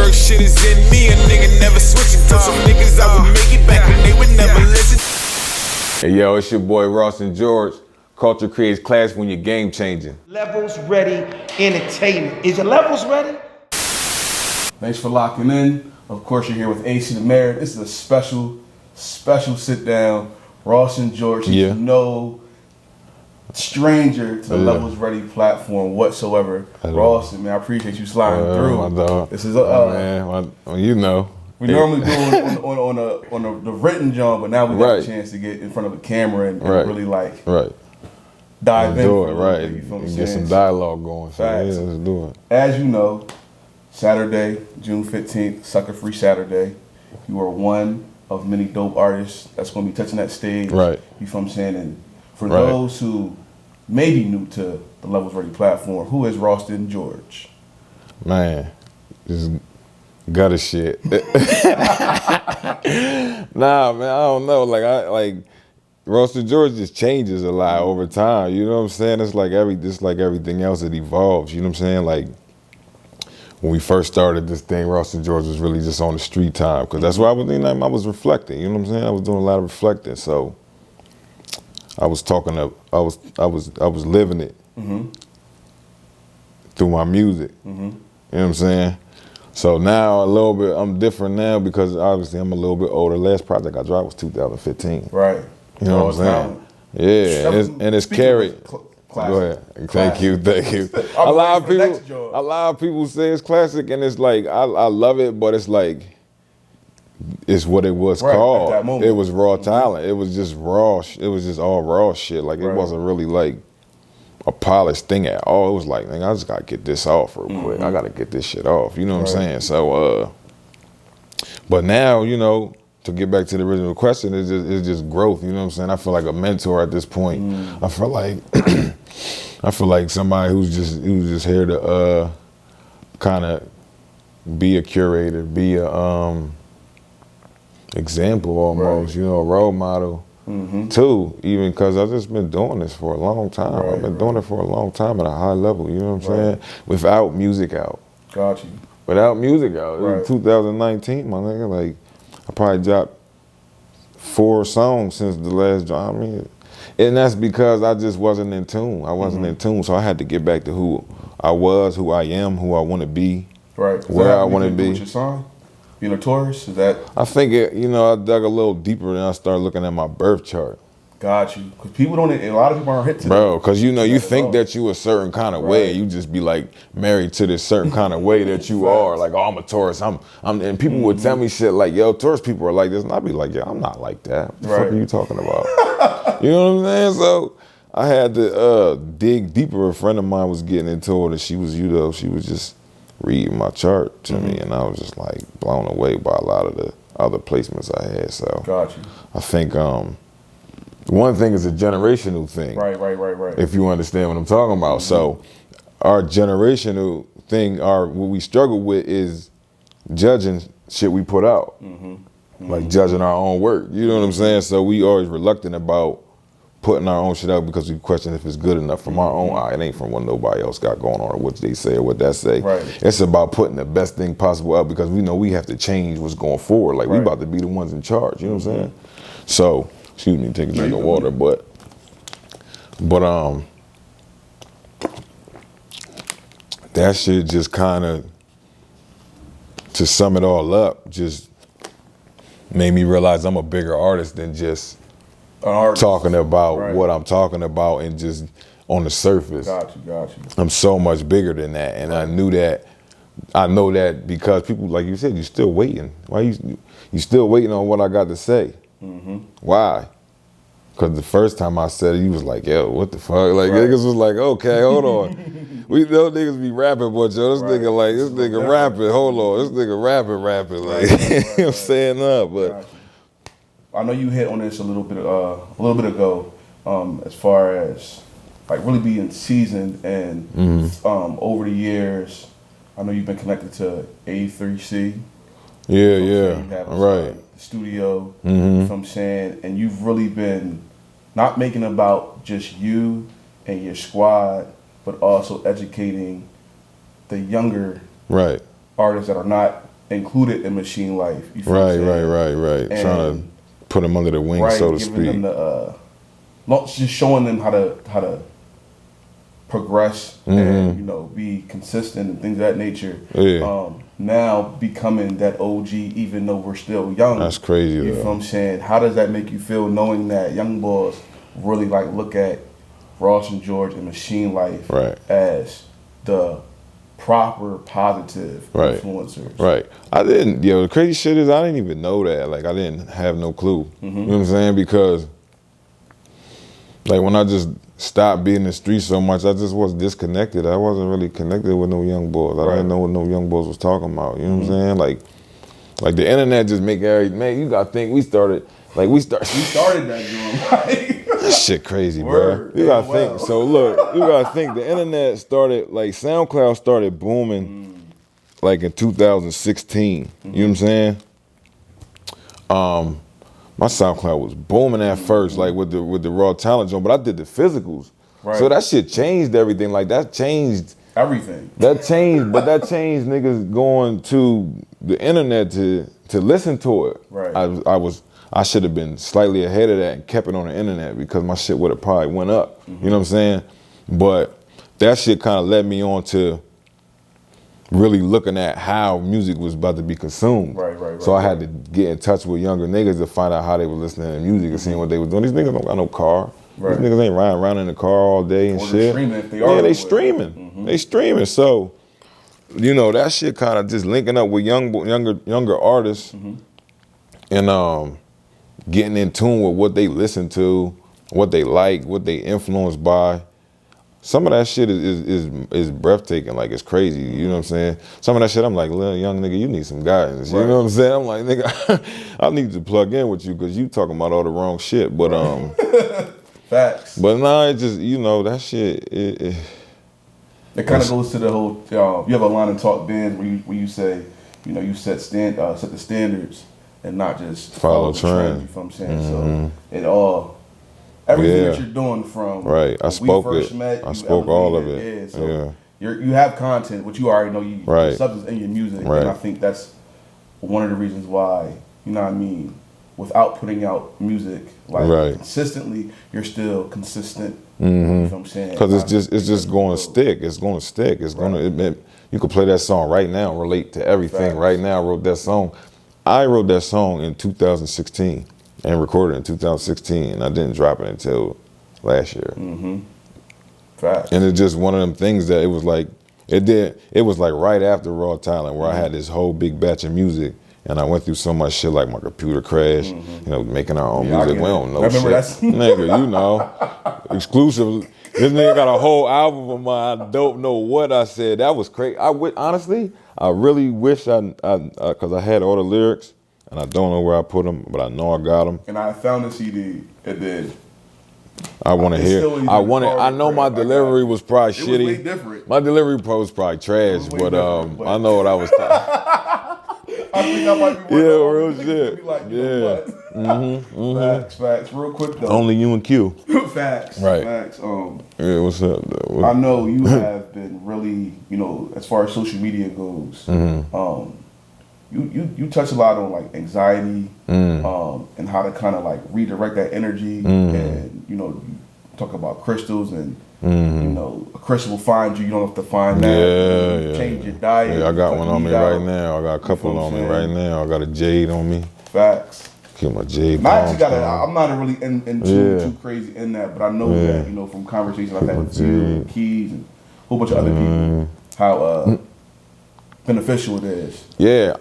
Berg shit is in me, a nigga never switching. For some niggas I would make it back and they would never listen. Hey yo, it's your boy Rawston George. Culture creates class when you're game changing. Levels Ready Entertainment. Is your levels ready? Thanks for locking in. Of course, you're here with AC the Mayor. This is a special sit down. Rawston George, he's no stranger to the Levels Ready platform whatsoever. Rawston, man, I appreciate you sliding through. My dog. This is man, you know. We normally do it on the written job, but now we got a chance to get in front of the camera and really like dive in. Do it, right. And get some dialogue going. So, yeah, let's do it. As you know, Saturday, June 15th, Sucka Free Saturday. You are one of many dope artists that's going to be touching that stage. Right. You know what I'm saying? And for those who may be new to the Levels Ready platform, who is Rawston George? Man, just gutter shit. Nah, man, I don't know. Like Rawston George just changes a lot over time. You know what I'm saying? It's like everything else, it evolves. You know what I'm saying? Like when we first started this thing, Rawston George was really just on the street time because that's why I was reflecting. You know what I'm saying? I was doing a lot of reflecting. So I was living it through my music. You know what I'm saying? So now a little bit, I'm different now because obviously I'm a little bit older. Last project I dropped was 2015. Right. You know what I'm saying? Yeah, and it's carried. Go ahead. Thank you. A lot of people say it's classic, and it's like I love it, but it's like it's what it was called. At that moment. It was raw talent. It was just raw. It was just all raw shit. Like it wasn't really like a polished thing at all. It was like, man, I just gotta get this off real quick. I gotta get this shit off. You know what I'm saying? So, but now, you know, to get back to the original question, it's just growth. You know what I'm saying? I feel like a mentor at this point. I feel like somebody who's just here to kind of be a curator, be a example almost. You know, a role model. Too, even because I've just been doing this for a long time. I've been doing it for a long time at a high level, you know what I'm saying? Without music out. Got you. Without music out. It was 2019, my nigga. Like, I probably dropped 4 songs since the last drop. I mean, and that's because I just wasn't in tune. I wasn't in tune, so I had to get back to who I was, who I am, who I want to be, where I want to be. Your song? You notorious? Is that? I think I dug a little deeper and I started looking at my birth chart. Got you. Because people don't, a lot of people aren't hit to bro, because you think that you a certain kind of way. You just be like married to this certain kind of way that you are. Like, oh, I'm a Taurus. And people would tell me shit like, yo, Taurus people are like this. And I'd be like, yo, I'm not like that. What the fuck are you talking about? You know what I'm saying? So I had to dig deeper. A friend of mine was getting into it and she was just reading my chart to me, and I was just like blown away by a lot of the other placements I had. So got you. I think one thing is a generational thing. Right. If you understand what I'm talking about. So our generational thing, what we struggle with is judging shit we put out. Like judging our own work. You know what I'm saying? So we always reluctant about putting our own shit out because we question if it's good enough from our own eye. It ain't from what nobody else got going on or what they say or what that say. It's about putting the best thing possible out because we know we have to change what's going forward. Like we about to be the ones in charge, you know what I'm saying? So, excuse me, take a drink of water, but that shit just kind of, to sum it all up, just made me realize I'm a bigger artist than just talking about what I'm talking about and just on the surface. Got you. I'm so much bigger than that, and I know that because people, like you said, you're still waiting. Why you still waiting on what I got to say? Why? Because the first time I said it, you was like, yo, what the fuck? Like niggas was like, okay, hold on. We know niggas be rapping, but yo, this nigga rapping. Hold on, this nigga rapping. Like, you know what I'm saying? But. I know you hit on this a little bit ago, as far as like really being seasoned and over the years. I know you've been connected to A3C. Yeah. Right. Studio. You know what I'm saying? And you've really been not making about just you and your squad, but also educating the younger artists that are not included in Maschine Life. You feel Right. And Trying to put them under the wing, so to speak. Giving them not just showing them how to progress and be consistent and things of that nature. Yeah. Now becoming that OG, even though we're still young. That's crazy. You feel what I'm saying? How does that make you feel knowing that young boys really like look at Rawston George and Maschine Life as the proper positive influencers? Right. I didn't. The crazy shit is I didn't even know that. Like I didn't have no clue. You know what I'm saying? Because like when I just stopped being in the street so much, I just was disconnected. I wasn't really connected with no young boys. I didn't know what no young boys was talking about. You know what I'm saying? Like the internet just make everything. Man, you gotta think we started that joint. That shit crazy, bro. You gotta think. So look, you gotta think. The internet started, like SoundCloud started booming, like in 2016. You know what I'm saying? My SoundCloud was booming at first, like with the raw talent joint, but I did the physicals. Right. So that shit changed everything. Like that changed everything. That changed niggas going to the internet to listen to it. Right. I should have been slightly ahead of that and kept it on the internet because my shit would have probably went up. You know what I'm saying? But that shit kind of led me on to really looking at how music was about to be consumed. Right. So I had to get in touch with younger niggas to find out how they were listening to music and seeing what they were doing. These niggas don't got no car. These niggas ain't riding around in the car all day and shit. They streaming. They streaming. So, that shit kind of just linking up with younger artists and getting in tune with what they listen to, what they like, what they influenced by. Some of that shit is breathtaking, like it's crazy, you know what I'm saying? Some of that shit I'm like, little young nigga, you need some guidance, you know what I'm saying? I'm like, nigga, I need to plug in with you because you talking about all the wrong shit, but Facts. But nah, it just, that shit, it kind of goes to the whole, you have a line in Talk Ben where you say, you set the standards and not just follow the trend, you feel what I'm saying? So it all, everything that you're doing from I spoke all of it. Yeah, so you have content, which you already know, the substance in your music, and I think that's one of the reasons why, you know what I mean, without putting out music consistently, you're still consistent. You know what I'm saying? Because it's just going to stick. It's going to stick. It's going to. You could play that song right now, relate to everything. Right now, I wrote that song. I wrote that song in 2016 and recorded it in 2016, and I didn't drop it until last year. Facts. And it's just one of them things that it was like right after Raw Talent where I had this whole big batch of music. And I went through so much shit, like my computer crashed, making our own music. We don't know shit. Nigga, exclusive. This nigga got a whole album of mine. I don't know what I said. That was crazy. Honestly, I really wish because I had all the lyrics, and I don't know where I put them, but I know I got them. And I found the CD, and then I want to hear. I know my delivery was probably shitty. It was way different. My delivery was probably trash, but I know what I was. I think I might be real shit. Like, Facts. Real quick though. Only you and Q. Facts. Right. Facts. What's up though? I know you have been really, as far as social media goes, you touch a lot on like anxiety, and how to kind of like redirect that energy, and you talk about crystals and. A crystal will find you. You don't have to find that. Change your diet. Yeah, I got one on me right now. I got a couple on me right now. I got a jade on me. Facts. Keep my jade. I'm not really too crazy in that, but I know that from conversations I've had with you and Keys and a whole bunch of other people how beneficial it is. Yeah,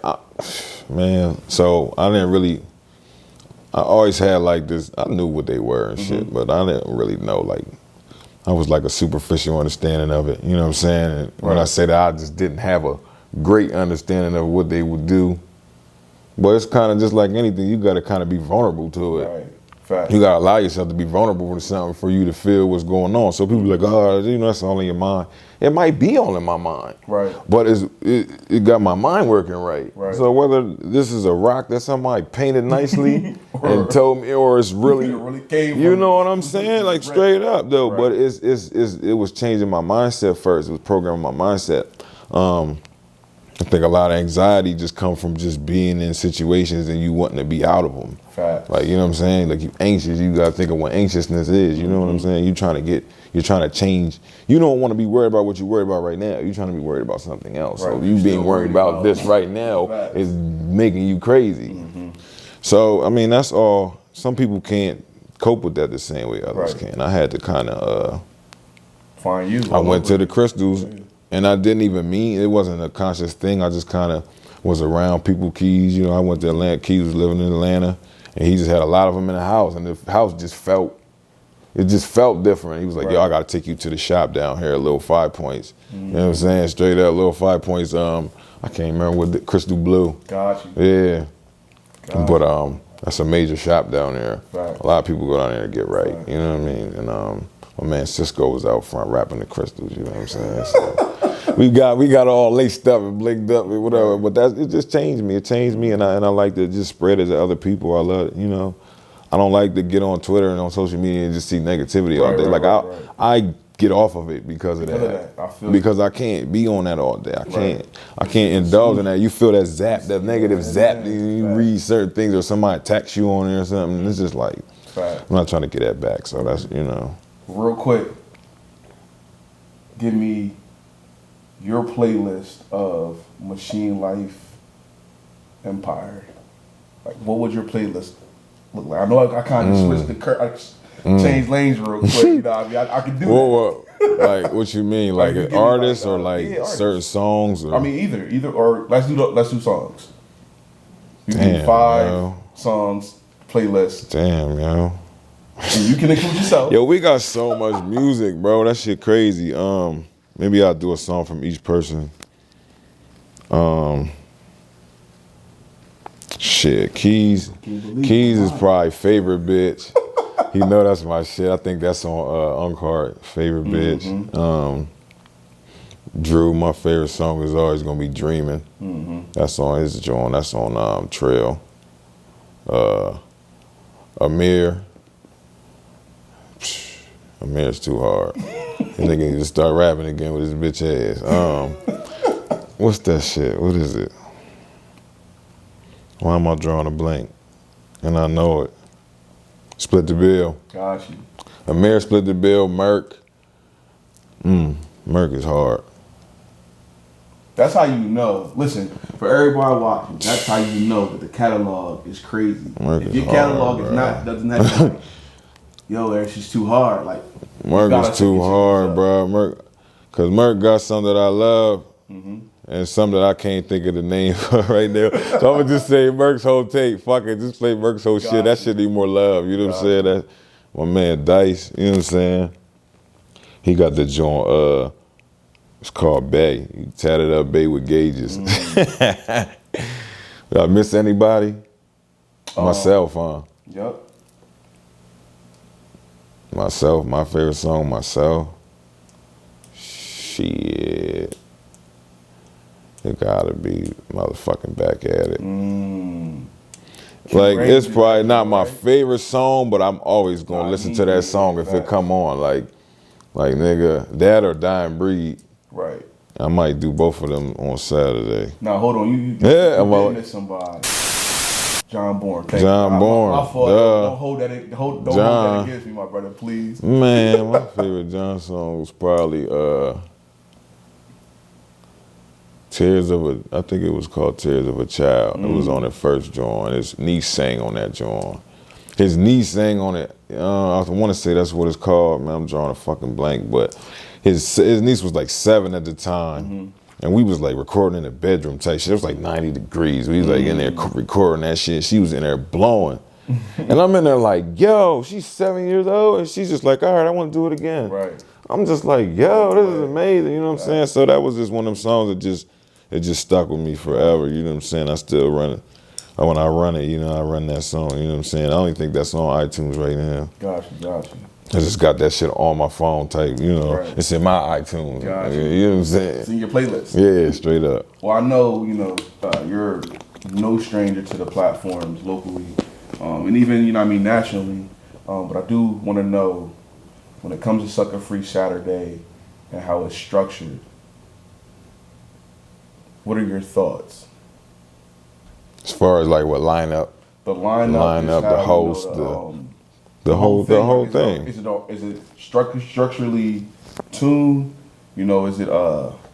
man. So I always had like this. I knew what they were and shit, but I didn't really know like. I was like a superficial understanding of it, you know what I'm saying? And when I say that, I just didn't have a great understanding of what they would do. But it's kind of just like anything, you got to kind of be vulnerable to it. Right. Fact. You got to allow yourself to be vulnerable to something for you to feel what's going on. So people be like, that's all in your mind. It might be all in my mind. Right. But it got my mind working right. So whether this is a rock that somebody painted nicely and told me, or it's really you know what I'm saying? Like straight up though. But it was changing my mindset first. It was programming my mindset. I think a lot of anxiety just come from just being in situations and you wanting to be out of them. Facts. Like, you know what I'm saying? Like, you anxious, you gotta think of what anxiousness is. You know what I'm saying? You're trying to change. You don't want to be worried about what you're worried about right now. You're trying to be worried about something else. Right. So you being worried about this right now is making you crazy. So, I mean, that's all. Some people can't cope with that the same way others can. I had to kind of find you. I went to the Crystals, and I didn't even mean, it wasn't a conscious thing. I just kind of was around people, Keys. You know, I went to Atlanta. Keys was living in Atlanta, and he just had a lot of them in the house, and the house just felt different. He was like, yo, I got to take you to the shop down here, Little 5 Points. You know what I'm saying? Straight up, Little 5 Points. I can't remember what, the Crystal Blue. Got you. Yeah. Got but that's a major shop down there. Right. A lot of people go down there to get right. You know what I mean? And my man Cisco was out front rapping the Crystals. You know what I'm saying? So we got all laced up and blinked up and whatever. But it just changed me. It changed me, and I like to just spread it to other people. I love it. You know, I don't like to get on Twitter and on social media and just see negativity all day. I get off of it because of that. I feel because I can't be on that all day. I can't indulge in that. You feel that zap, that negative zap. You read certain things or somebody attacks you on it or something. And it's just like, I'm not trying to get that back. So that's, you know. Real quick, give me your playlist of Maschine Life Empire. Like, what would your playlist look like? I know I kind of switched the changed lanes real quick. You know, I mean, I could do that. Like, what you mean? Like an artist or like certain songs? Or? I mean, either or. Let's do songs. You do 5 songs playlist. Damn, yo. And you can include yourself. Yo, we got so much music, bro. That shit crazy. Maybe I'll do a song from each person. Shit, Keys is probably favorite bitch. He know that's my shit. I think that's on Unkhart, favorite bitch. Drew, my favorite song is always gonna be Dreamin'. That's on his joint. That's on Trail. Amir's too hard. He nigga just start rapping again with his bitch ass. What's that shit? What is it? Why am I drawing a blank? And I know it. Split the Bill. Got you. Amir Split the Bill. Merk. Merk is hard. That's how you know. Listen, for everybody watching, that's how you know that the catalog is crazy. Merk if your catalog is not doesn't have like, yo, it's just too hard. Like Merk is too hard, bro. Merk, cause Merk got some that I love. And some that I can't think of the name for right now. So I'm gonna just say Merk's whole tape. Fuck it, just play Merk's whole shit. That shit need more love. You know what I'm saying? That my man Dice, you know what I'm saying? He got the joint, it's called Bay. He tatted up Bay with gauges. Did I miss anybody? Myself, huh? Yep. Myself, my favorite song, Myself. Shit. It gotta be motherfucking Back at It. Like, it's probably not my favorite song, but I'm always gonna listen to that song if it come on. Like nigga, that or Dying Breed. Right. I might do both of them on Saturday. Now hold on, you did miss somebody. John Bourne. John Bourne. My fault. Don't hold that against me, my brother, please. Man, my favorite John song was probably I think it was called Tears of a Child. It was on the first joint. His niece sang on that joint. His niece sang on it. I want to say that's what it's called. Man, I'm drawing a fucking blank. But his niece was like 7 at the time. And we was like recording in the bedroom type shit. It was like 90 degrees. We was like in there recording that shit. She was in there blowing. And I'm in there like, yo, she's 7 years old. And she's just like, all right, I want to do it again. Right. I'm just like, yo, this is amazing. You know what I'm saying? So that was just one of them songs that it just stuck with me forever. You know what I'm saying? I still run it. When I run it, you know, I run that song. You know what I'm saying? I don't even think that's on iTunes right now. Gotcha. I just got that shit on my phone type, you know. Right. It's in my iTunes. Gotcha. You know what I'm saying? It's in your playlist. Yeah, straight up. Well, I know, you know, you're no stranger to the platforms locally, and even, you know, I mean, nationally. But I do want to know, when it comes to Sucker Free Saturday and how it's structured, What are your thoughts? As far as like what lineup? The lineup, the host, the whole thing. Is it structurally tuned? You know, is it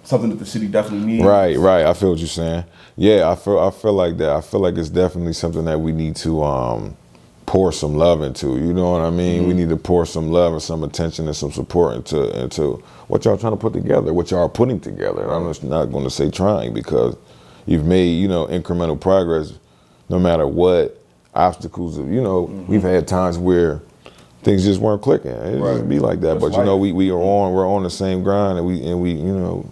something that the city definitely needs? Right. I feel what you're saying. Yeah, I feel like that. I feel like it's definitely something that we need to pour some love into. You know what I mean? Mm-hmm. We need to pour some love and some attention and some support into what y'all trying to put together, what y'all are putting together. Right. I'm just not going to say trying, because you've made, incremental progress no matter what obstacles. We've had times where things just weren't clicking. It just be like that. But we're on the same grind, and we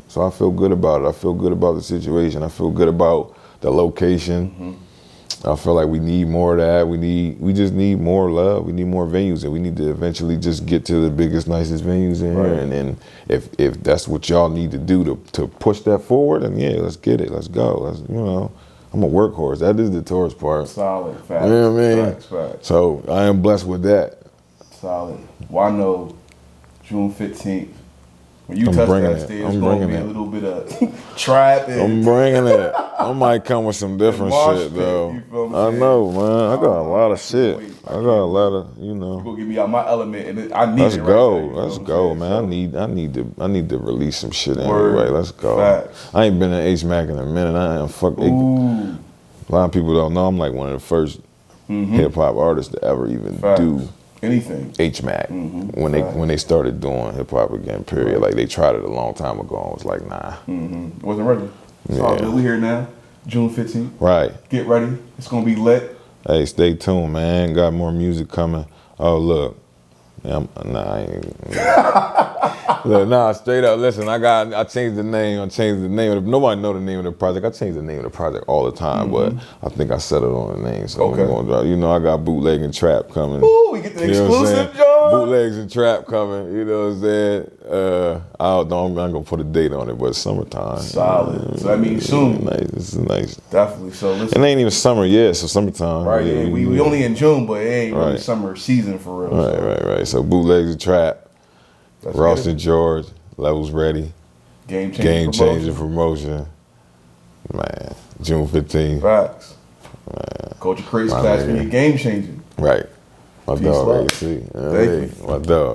so I feel good about it. I feel good about the situation. I feel good about the location. Mm-hmm. I feel like we need more of that. We just need more love. We need more venues, and we need to eventually just get to the biggest, nicest venues in here. And then if that's what y'all need to do to push that forward, then yeah, let's get it. Let's go. I'm a workhorse. That is the tourist part. Solid. Facts. You know what I mean? Facts. So I am blessed with that. Solid. Well, I know June 15th. When you touch that stage, it's going to be a little bit of trap. I'm bringing it. I might come with some different shit, though. You feel me? I know, man. I got a lot of shit. I got a lot of, You're going to get me out my element, and I need Let's it go. right now, Let's go, man. I need to release some shit Word. anyway. Let's go. Facts. I ain't been in H-Mac in a minute. I am Ooh. A lot of people don't know I'm like one of the first hip-hop artists to ever even do anything. H-Mac when they started doing hip hop again. Period. Right. Like they tried it a long time ago and was like, nah. Wasn't ready. It's all good. We here now, June 15th. Right. Get ready. It's gonna be lit. Hey, stay tuned, man. Got more music coming. Oh look, I ain't. Look, nah, straight up. Listen, I changed the name. Nobody know the name of the project. I change the name of the project all the time, but I think I settled on the name. So we're gonna drop. I got bootleg and trap coming. Ooh, we get the exclusive, John. Bootlegs and trap coming. You know what I'm saying? I'm not gonna put a date on it, but summertime. Solid. So that means soon. Nice. This is nice. Definitely. So listen. It ain't even summer yet, so summertime. Right. Yeah, we only in June, but it ain't really summer season for real. Right. So bootlegs and trap. Rawston George, Levels Ready. Game changer promotion. Man, June 15th. Facts. Man. Culture Craze class for your game changing. Right. My Peace, dog, love. AC. Thank you. My dog.